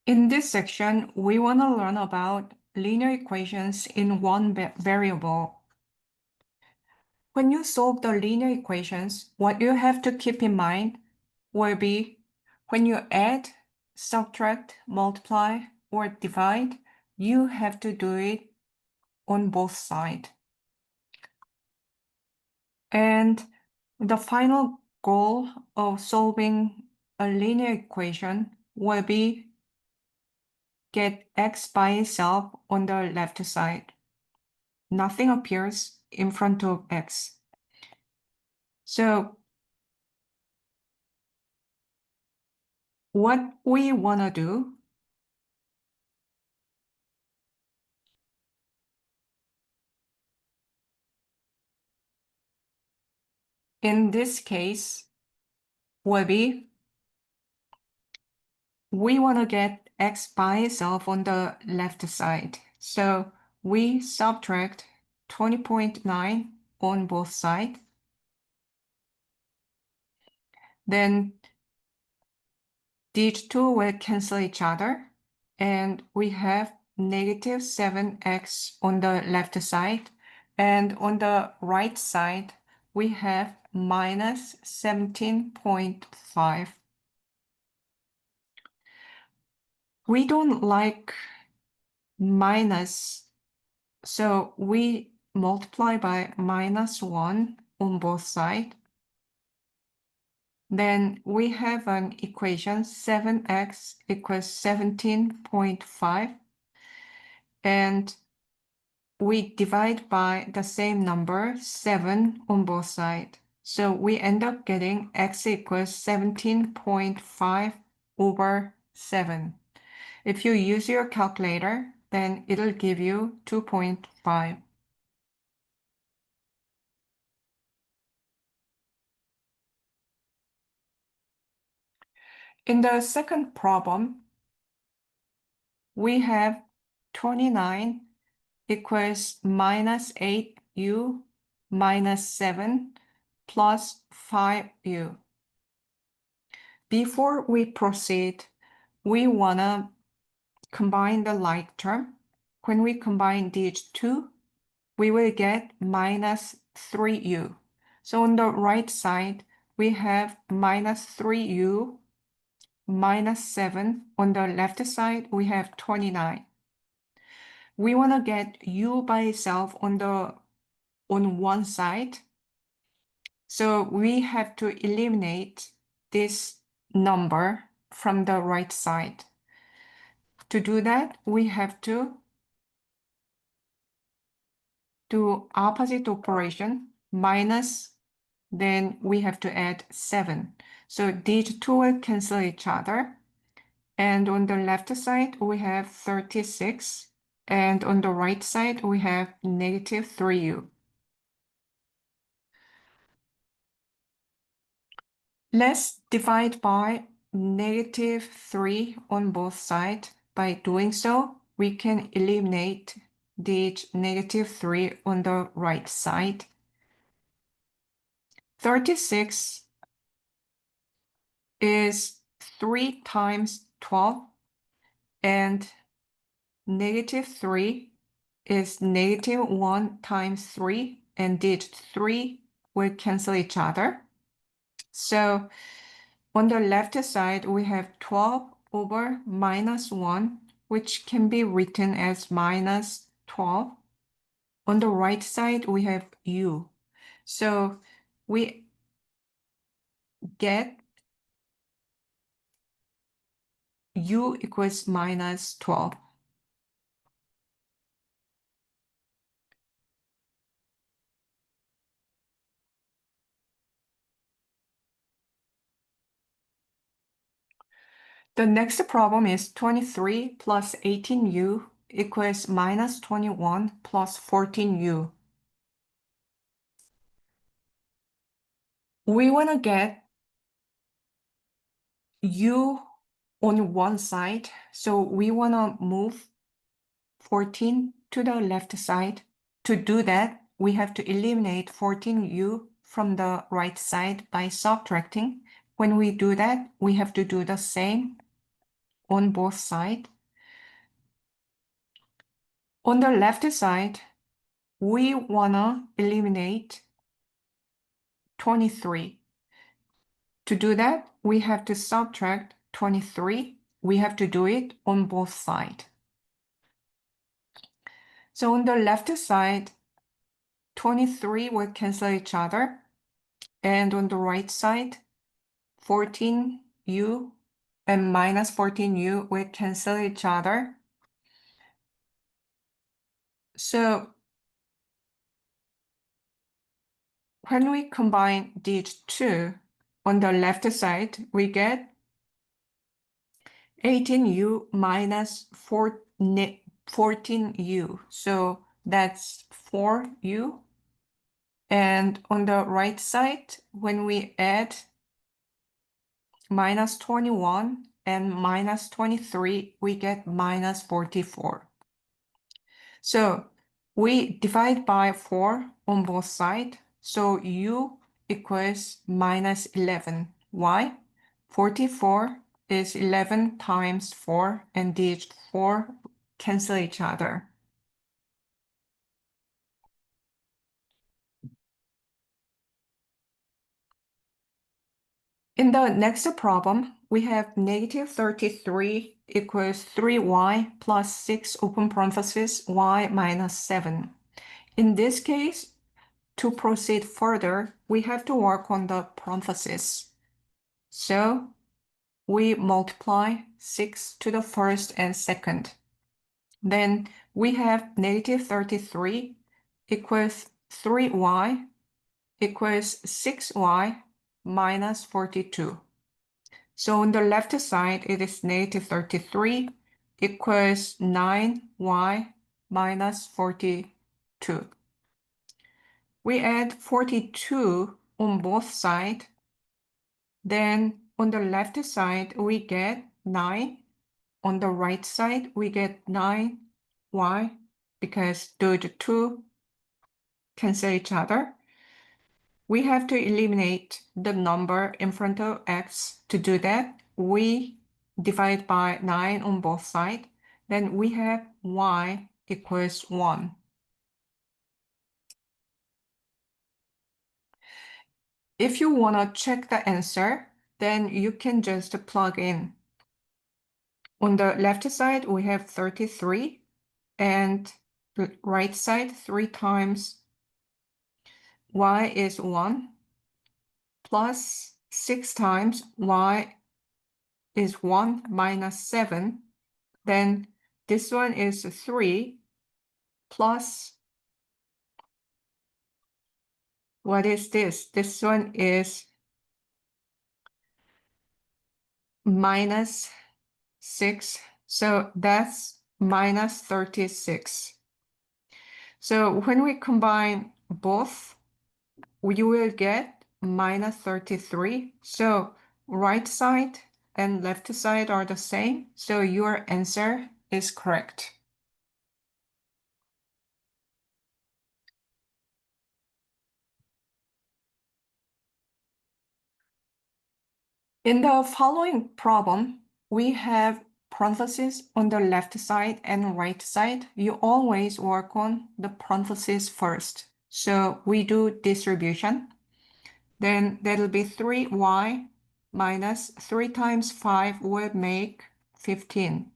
In this section, we want to learn about linear equations in one variable. When you solve the linear equations, what you have to keep in mind will be when you add, subtract, multiply, or divide, you have to do it on both sides. And the final goal of solving a linear equation will be get x by itself on the left side. Nothing appears in front of x. So what we want to do in this case will be we want to get x by itself on the left side. So we subtract 20.9 on both sides. Then these two will cancel each other, and we have negative 7x on the left side, and on the right side, we have minus 17.5. We don't like minus, so we multiply by minus 1 on both sides. Then we have an equation 7x equals 17.5, and we divide by the same number, 7 on both sides. So we end up getting x equals 17.5 over 7. If you use your calculator, then it'll give you 2.5. In the second problem, we have 29 equals minus 8u minus 7 plus 5u. Before we proceed, we want to combine the like term. When we combine these two, we will get minus 3u. So on the right side, we have minus 3u minus 7. On the left side, we have 29. We want to get u by itself on one side. So we have to eliminate this number from the right side. To do that, we have to do opposite operation, minus, then we have to add 7. So these two will cancel each other. And on the left side, we have 36. And on the right side, we have negative 3u. Let's divide by negative 3 on both sides. By doing so, we can eliminate the negative 3 on the right side. 36 is 3 times 12, and negative 3 is negative 1 times 3, and these 3 will cancel each other. So on the left side, we have 12 over minus 1, which can be written as minus 12. On the right side, we have u. So we get u equals minus 12. The next problem is 23 plus 18u equals minus 21 plus 14u. We want to get u on one side, so we want to move 14 to the left side. To do that, we have to eliminate 14u from the right side by subtracting. When we do that, we have to do the same on both sides. On the left side, we wanna eliminate 23. To do that, we have to subtract 23. We have to do it on both sides. So on the left side, 23 will cancel each other. And on the right side, 14u and minus 14u will cancel each other. So when we combine these two, on the left side, we get 18u minus 14u. So that's 4u. And on the right side, when we add minus 21 and minus 23, we get minus 44. So we divide by 4 on both sides. So u equals minus 11. Why? 44 is 11 times 4, and these 4 cancel each other. In the next problem, we have negative 33 equals 3y plus 6 open parenthesis y minus 7. In this case, to proceed further, we have to work on the parentheses. So we multiply 6 to the first and second. Then we have negative 33 equals 3y equals 6y minus 42. So on the left side, it is negative 33 equals 9y minus 42. We add 42 on both sides. Then on the left side, we get 9. On the right side, we get 9y because those two cancel each other. We have to eliminate the number in front of x. To do that, we divide by 9 on both sides. Then we have y equals 1. If you want to check the answer, then you can just plug in. On the left side, we have 33, and the right side, 3 times y is 1, plus 6 times y is 1 minus 7. Then this one is 3 plus, what is this? This one is minus 6. So that's minus 36. So when we combine both, you will get minus 33. So right side and left side are the same. So your answer is correct. In the following problem, we have parentheses on the left side and right side. You always work on the parentheses first. So we do distribution. Then that'll be 3y minus 3 times 5 will make 15.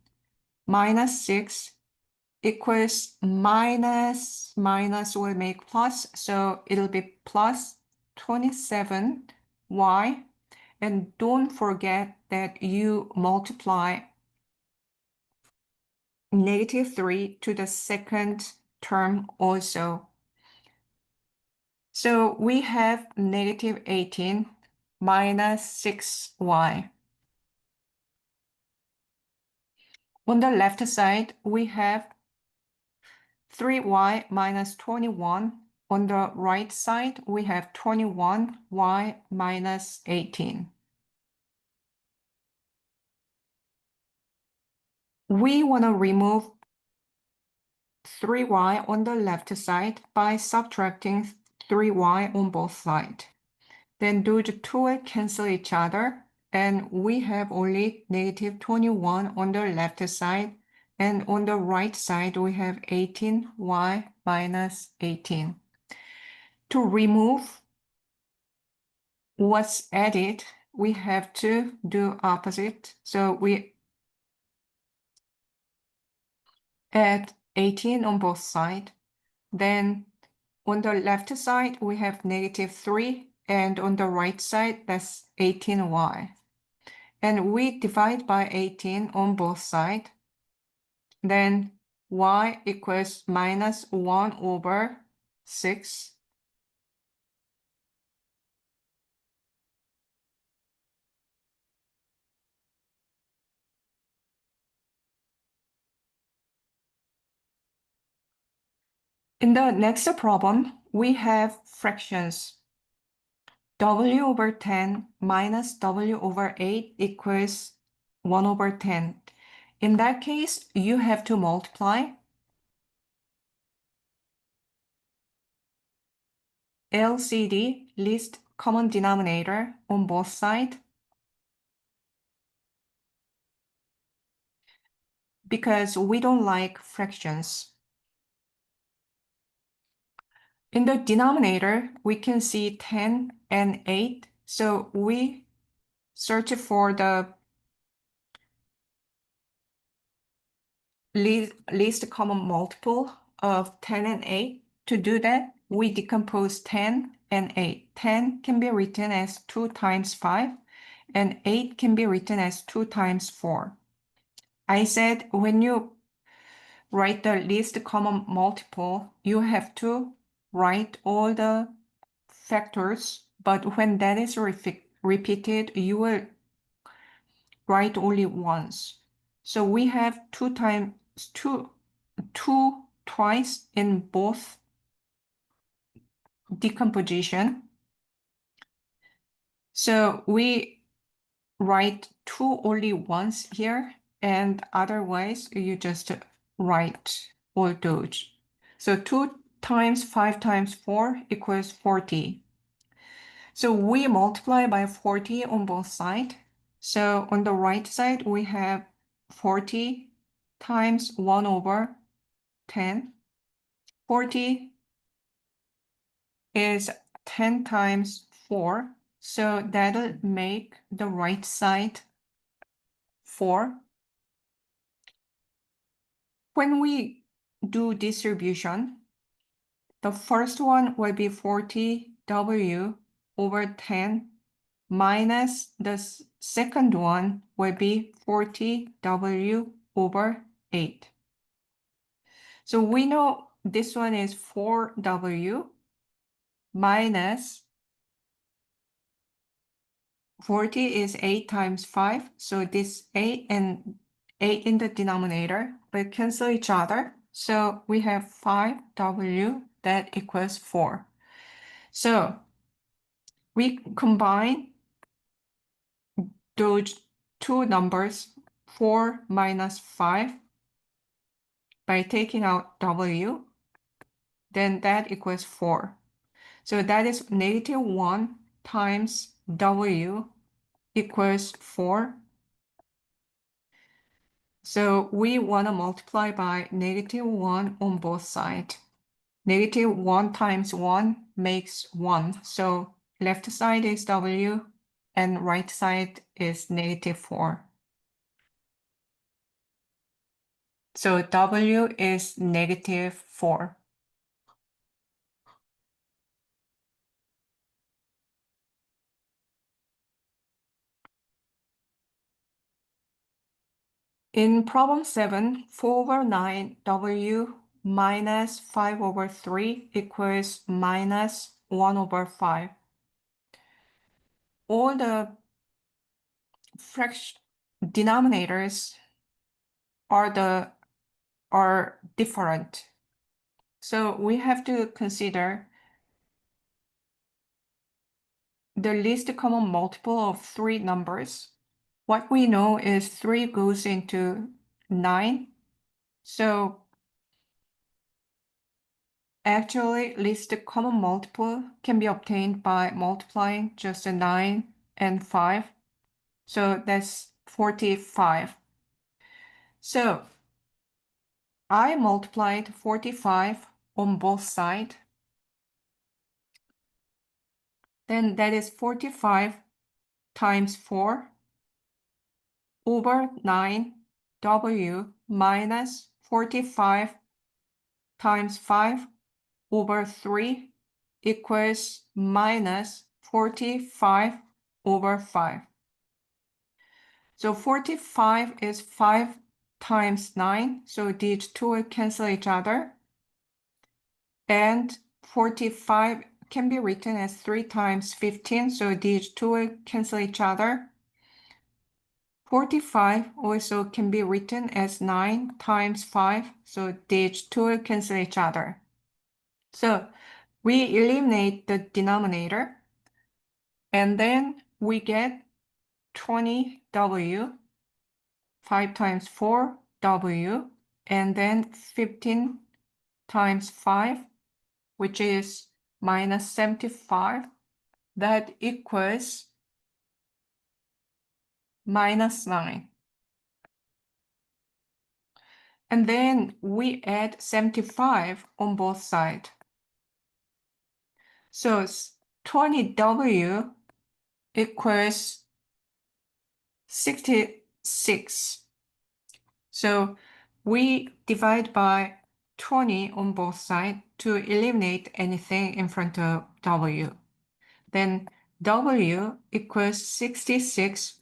Minus 6 equals minus will make plus. So it'll be plus 27y. And don't forget that you multiply negative 3 to the second term also. So we have negative 18 minus 6y. On the left side, we have 3y minus 21. On the right side, we have 21y minus 18. We want to remove 3y on the left side by subtracting 3y on both sides. Then those two will cancel each other. and we have only negative 21 on the left side, and on the right side we have 18y minus 18. To remove what's added, we have to do opposite. So we add 18 on both sides. Then on the left side, we have negative 3, and on the right side, that's 18y. And we divide by 18 on both sides. Then y equals minus 1 over 6. In the next problem, we have fractions. W over 10 minus W over 8 equals 1 over 10. In that case, you have to multiply LCD, least common denominator, on both sides, because we don't like fractions. In the denominator, we can see 10 and 8, so we search for the least common multiple of 10 and 8. To do that, we decompose 10 and 8. 10 can be written as 2 times 5, and 8 can be written as 2 times 4. I said when you write the least common multiple, you have to write all the factors, but when that is repeated, you will write only once. So we have 2 times 2 twice in both decomposition. So we write 2 only once here, and otherwise you just write all those. So 2 times 5 times 4 equals 40. So we multiply by 40 on both sides. So on the right side, we have 40 times 1 over 10. 40 is 10 times 4. So that'll make the right side 4. When we do distribution, the first one will be 40W over 10 minus the second one will be 40W over 8. So we know this one is 4W minus 40 is 8 times 5. So this 8 and 8 in the denominator will cancel each other. So we have 5W that equals 4. So we combine those two numbers, 4 minus 5, by taking out W, then that equals 4. So that is negative 1 times W equals 4. So we want to multiply by negative 1 on both sides. Negative 1 times 1 makes 1. So left side is W and right side is negative 4. So W is negative 4. In problem 7, 4 over 9 W minus 5 over 3 equals minus 1 over 5. All the fraction denominators are different. So we have to consider the least common multiple of 3 numbers. What we know is 3 goes into 9. So actually, least common multiple can be obtained by multiplying just 9 and 5. So that's 45. So I multiplied 45 on both sides. Then that is 45 times 4 over 9w minus 45 times 5 over 3 equals minus 45 over 5. So 45 is 5 times 9, so these two will cancel each other. And 45 can be written as 3 times 15, so these two will cancel each other. 45 also can be written as 9 times 5, so these two will cancel each other. So we eliminate the denominator, and then we get 20w, 5 times 4w, and then 15 times 5, which is minus 75. That equals minus 9. And then we add 75 on both sides. So 20w equals 66. So we divide by 20 on both sides to eliminate anything in front of w. Then w equals 66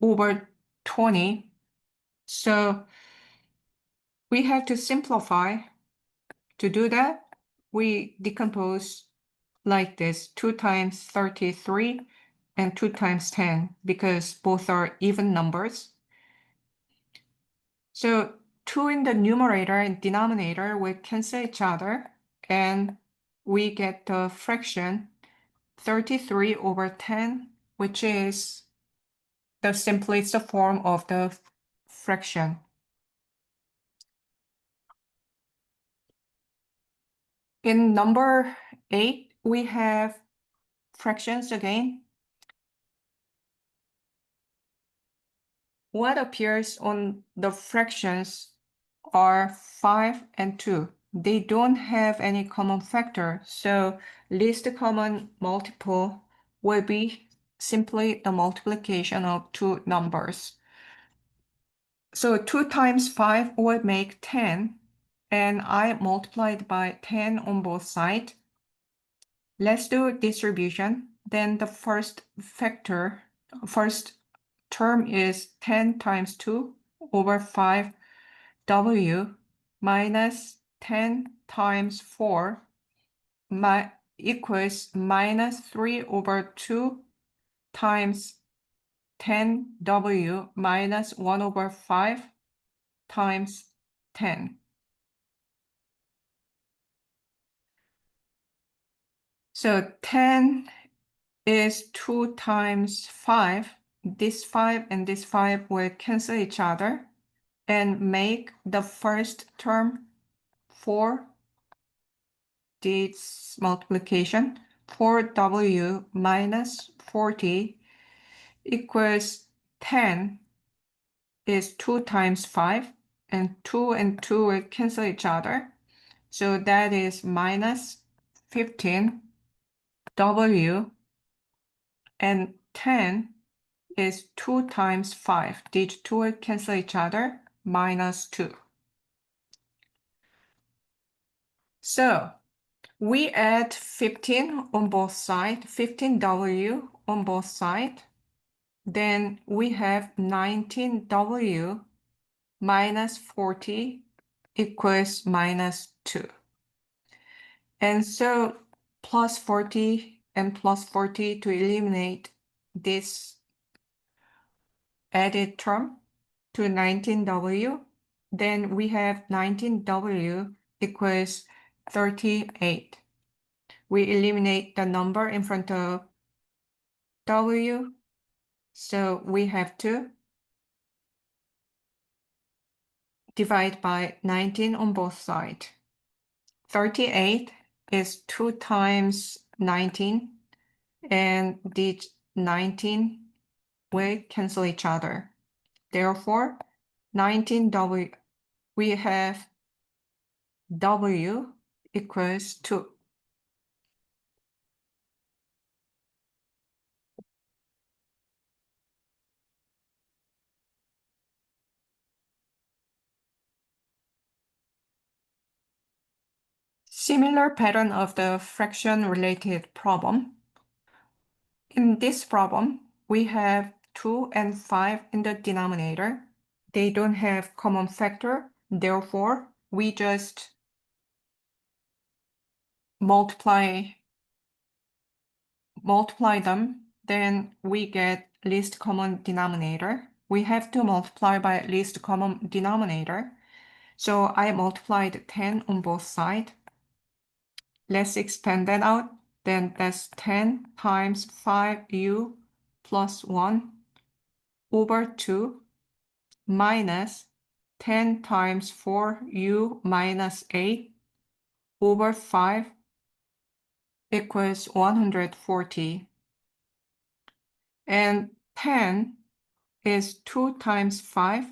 over 20. So we have to simplify. To do that, we decompose like this: 2 times 33 and 2 times 10, because both are even numbers. So 2 in the numerator and denominator will cancel each other, and we get the fraction 33 over 10, which is the simplest form of the fraction. In number 8, we have fractions again. What appears on the fractions are 5 and 2. They don't have any common factor, so least common multiple will be simply the multiplication of two numbers. So 2 times 5 will make 10, and I multiplied by 10 on both sides. Let's do distribution. Then the first term is 10 times 2 over 5w minus 10 times 4 equals minus 3 over 2 times 10w minus 1 over 5 times 10. So 10 is 2 times 5. This 5 and this 5 will cancel each other and make the first term 4, this multiplication, 4w minus 40 equals 10 is 2 times 5, and 2 will cancel each other. So that is minus 15w, and 10 is 2 times 5. These two will cancel each other, minus 2. So we add 15 on both sides, 15w on both sides. Then we have 19w minus 40 equals minus 2. And so plus 40 and plus 40 to eliminate this added term to 19w. Then we have 19w equals 38. We eliminate the number in front of w, so we have to divide by 19 on both sides. 38 is 2 times 19, and this 19 will cancel each other. Therefore, 19W, we have W equals 2. Similar pattern of the fraction-related problem. In this problem, we have 2 and 5 in the denominator. They don't have common factor. Therefore, we just multiply them. Then we get least common denominator. We have to multiply by least common denominator. So I multiplied 10 on both sides. Let's expand that out. Then that's 10 times 5u plus 1 over 2 minus 10 times 4u minus 8 over 5 equals 140. And 10 is 2 times 5.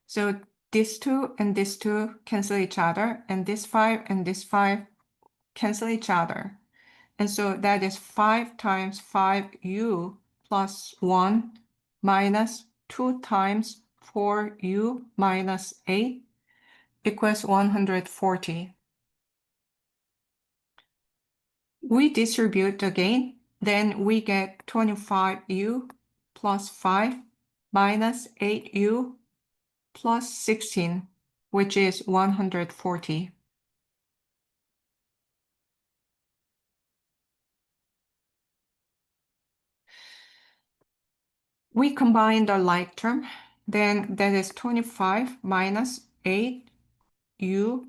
So this 2 and this 2 cancel each other, and this 5 and this 5 cancel each other. And so that is 5 times 5u plus 1 minus 2 times 4u minus 8 equals 140. We distribute again, then we get 25u plus 5 minus 8u plus 16, which is 140. We combine the like term, then that is 25 minus 8u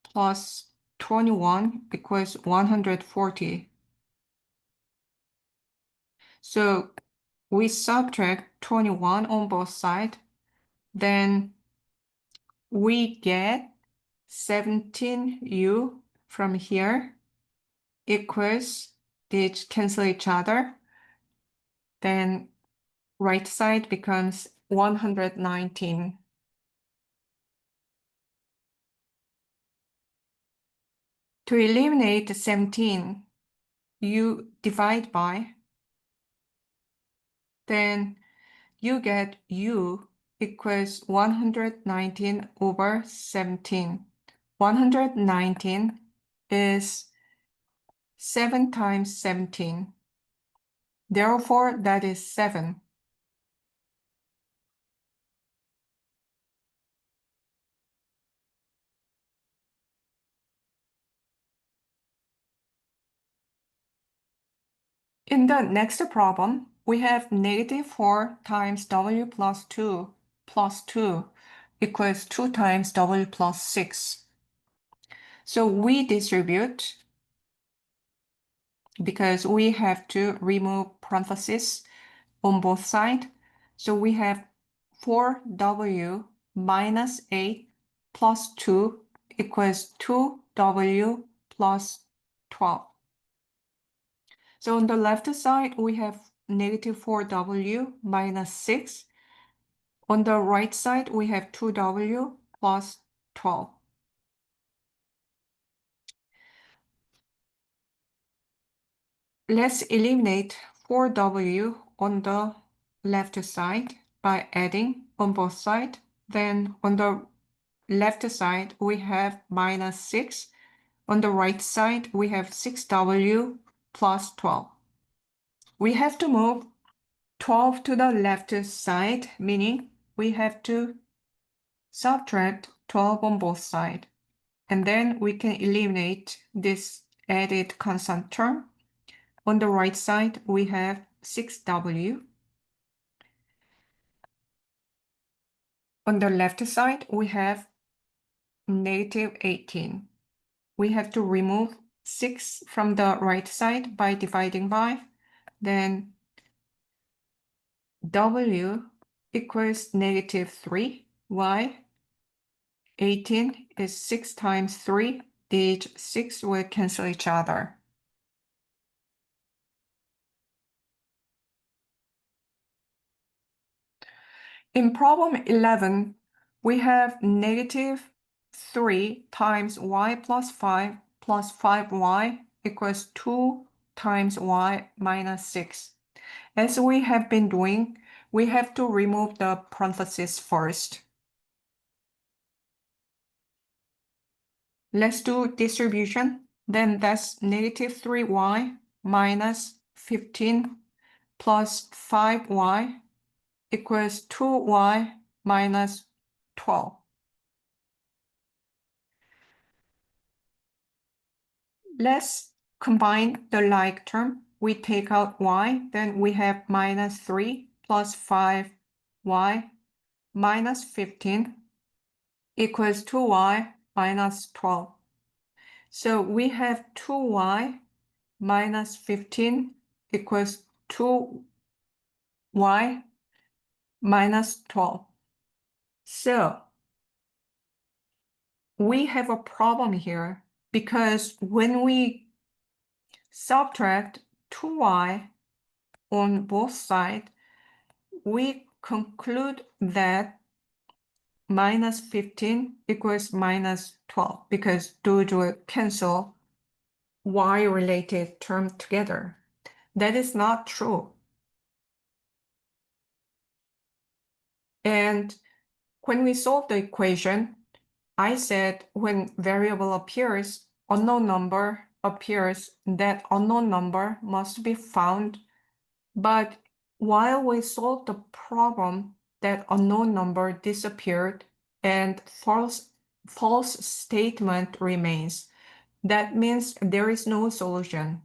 plus 21 equals 140. So we subtract 21 on both sides, then we get 17u from here equals, these cancel each other, then right side becomes 119. To eliminate 17, you divide by, then you get u equals 119 over 17. 119 is 7 times 17. Therefore, that is 7. In the next problem, we have negative 4 times w plus 2 equals 2 times w plus 6. So we distribute because we have to remove parentheses on both sides. So we have 4w minus 8 plus 2 equals 2w plus 12. So on the left side, we have negative 4w minus 6. On the right side, we have 2w plus 12. Let's eliminate 4w on the left side by adding on both sides. Then on the left side, we have minus 6. On the right side, we have 6w plus 12. We have to move 12 to the left side, meaning we have to subtract 12 on both sides. And then we can eliminate this added constant term. On the right side, we have 6w. On the left side, we have negative 18. We have to remove 6 from the right side by dividing by. Then w equals negative 3. Why? 18 is 6 times 3. These 6 will cancel each other. In problem 11, we have negative 3 times y plus 5 plus 5y equals 2 times y minus 6. As we have been doing, we have to remove the parentheses first. Let's do distribution. Then that's negative 3y minus 15 plus 5y equals 2y minus 12. Let's combine the like term. We take out y, then we have minus 3 plus 5y minus 15 equals 2y minus 12. So we have 2y minus 15 equals 2y minus 12. So we have a problem here because when we subtract 2y on both sides, we conclude that minus 15 equals minus 12 because those will cancel y-related term together. That is not true. And when we solve the equation, I said when variable appears, unknown number appears, that unknown number must be found. But while we solved the problem, that unknown number disappeared and false statement remains. That means there is no solution.